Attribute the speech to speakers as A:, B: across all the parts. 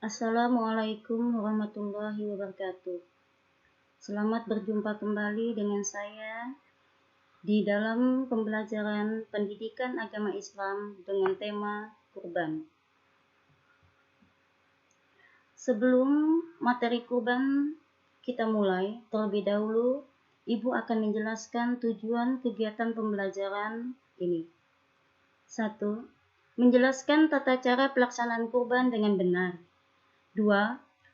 A: Assalamualaikum warahmatullahi wabarakatuh. Selamat berjumpa kembali dengan saya di dalam pembelajaran pendidikan agama Islam dengan tema kurban. Sebelum materi kurban kita mulai, terlebih dahulu Ibu akan menjelaskan tujuan kegiatan pembelajaran ini. 1. Menjelaskan tata cara pelaksanaan kurban dengan benar. 2.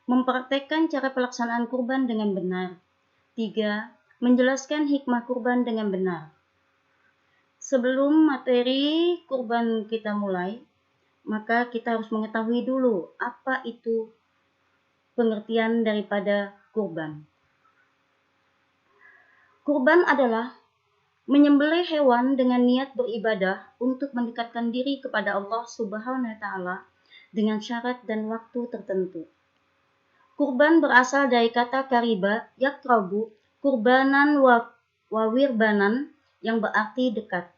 A: Mempraktekkan cara pelaksanaan kurban dengan benar. 3. Menjelaskan hikmah kurban dengan benar. Sebelum materi kurban kita mulai, maka kita harus mengetahui dulu apa itu pengertian daripada kurban. Kurban adalah menyembelih hewan dengan niat beribadah untuk mendekatkan diri kepada Allah Subhanahu wa taala dengan syarat dan waktu tertentu. Kurban berasal dari kata kariba, yakrabu, kurbanan wa wirbanan yang berarti dekat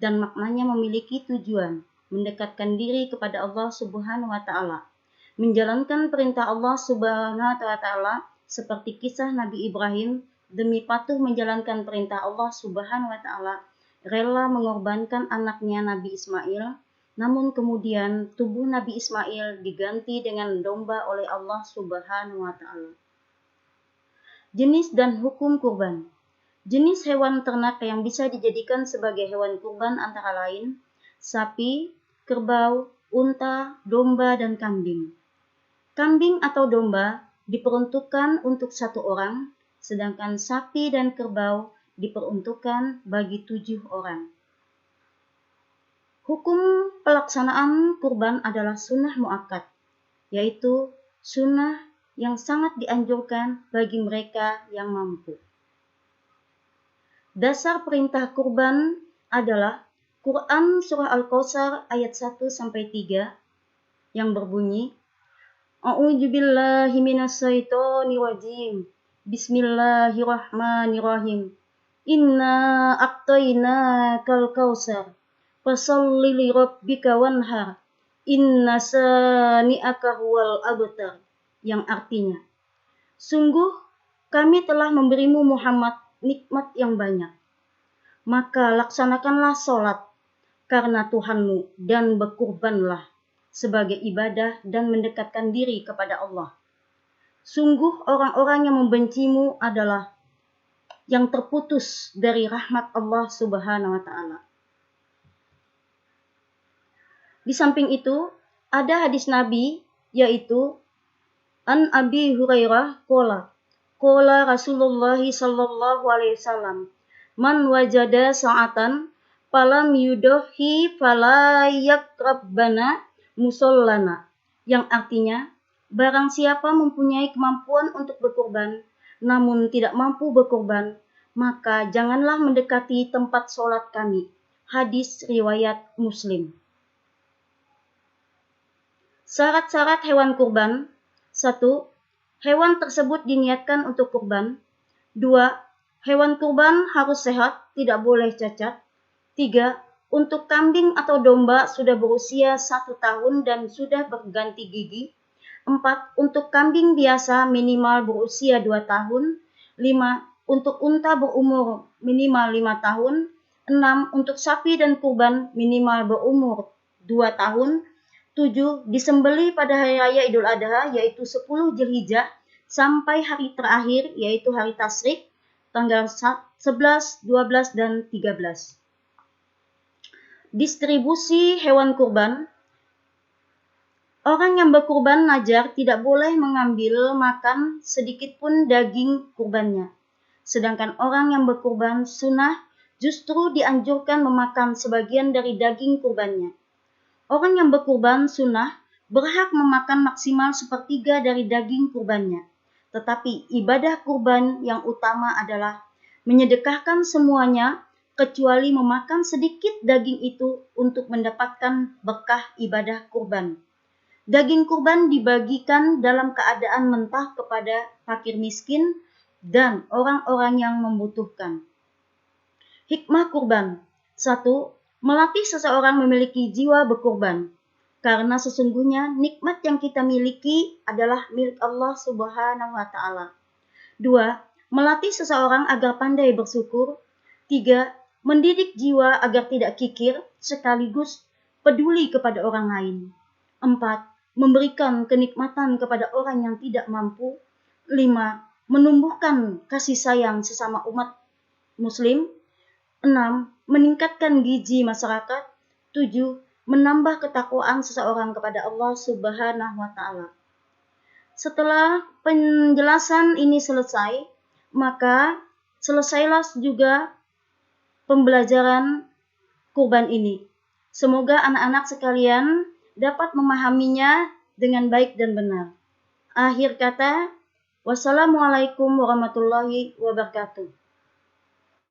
A: dan maknanya memiliki tujuan mendekatkan diri kepada Allah Subhanahu wa taala, menjalankan perintah Allah Subhanahu wa taala seperti kisah Nabi Ibrahim demi patuh menjalankan perintah Allah Subhanahu wa taala, rela mengorbankan anaknya Nabi Ismail. Namun kemudian tubuh Nabi Ismail diganti dengan domba oleh Allah Subhanahu wa taala. Jenis dan hukum kurban. Jenis hewan ternak yang bisa dijadikan sebagai hewan kurban antara lain sapi, kerbau, unta, domba, dan kambing. Kambing atau domba diperuntukkan untuk 1 orang, sedangkan sapi dan kerbau diperuntukkan bagi 7 orang. Hukum pelaksanaan kurban adalah sunnah muakkad, yaitu sunnah yang sangat dianjurkan bagi mereka yang mampu. Dasar perintah kurban adalah Quran Surah Al-Kautsar ayat 1-3 yang berbunyi, A'udzubillahi minasyaitonirrajim. Bismillahirrahmanirrahim. Inna a'tainakal kautsar. Fasholli li rabbika wanhar. Inna sani'aka huwal abtar. Yang artinya, sungguh kami telah memberimu Muhammad nikmat yang banyak. Maka laksanakanlah sholat karena Tuhanmu dan berkurbanlah sebagai ibadah dan mendekatkan diri kepada Allah. Sungguh orang-orang yang membencimu adalah yang terputus dari rahmat Allah Subhanahu wa taala. Di samping itu, ada hadis Nabi yaitu An Abi Hurairah qala Rasulullah sallallahu alaihi wasallam, man wajada sa'atan falam yudahi fala yakrabbana musallana, yang artinya barang siapa mempunyai kemampuan untuk berkurban namun tidak mampu berkurban, maka janganlah mendekati tempat sholat kami. Hadis riwayat Muslim. Syarat-syarat hewan kurban. 1. Hewan tersebut diniatkan untuk kurban. 2. Hewan kurban harus sehat, tidak boleh cacat. 3. Untuk kambing atau domba sudah berusia 1 tahun dan sudah berganti gigi. 4. Untuk kambing biasa minimal berusia 2 tahun. 5. Untuk unta berumur minimal 5 tahun. 6. Untuk sapi dan kurban minimal berumur 2 tahun. 7. Disembelih pada hari raya Idul Adha yaitu 10 Dzulhijjah sampai hari terakhir yaitu hari Tasyrik tanggal 11, 12, dan 13. Distribusi hewan kurban. Orang yang berkurban najar tidak boleh mengambil makan sedikit pun daging kurbannya. Sedangkan orang yang berkurban sunnah justru dianjurkan memakan sebagian dari daging kurbannya. Orang yang berkurban sunnah berhak memakan maksimal 1/3 dari daging kurbannya. Tetapi ibadah kurban yang utama adalah menyedekahkan semuanya kecuali memakan sedikit daging itu untuk mendapatkan berkah ibadah kurban. Daging kurban dibagikan dalam keadaan mentah kepada fakir miskin dan orang-orang yang membutuhkan. Hikmah kurban. 1. Melatih seseorang memiliki jiwa berkurban. Karena sesungguhnya nikmat yang kita miliki adalah milik Allah Subhanahu wa Ta'ala. 2. Melatih seseorang agar pandai bersyukur. 3. Mendidik jiwa agar tidak kikir sekaligus peduli kepada orang lain. 4. Memberikan kenikmatan kepada orang yang tidak mampu. 5. Menumbuhkan kasih sayang sesama umat muslim. 6. Meningkatkan gizi masyarakat. 7. Menambah ketakwaan seseorang kepada Allah Subhanahu wa Ta'ala. Setelah penjelasan ini selesai, maka selesailah juga pembelajaran kurban ini. Semoga anak-anak sekalian dapat memahaminya dengan baik dan benar. Akhir kata, wassalamualaikum warahmatullahi wabarakatuh.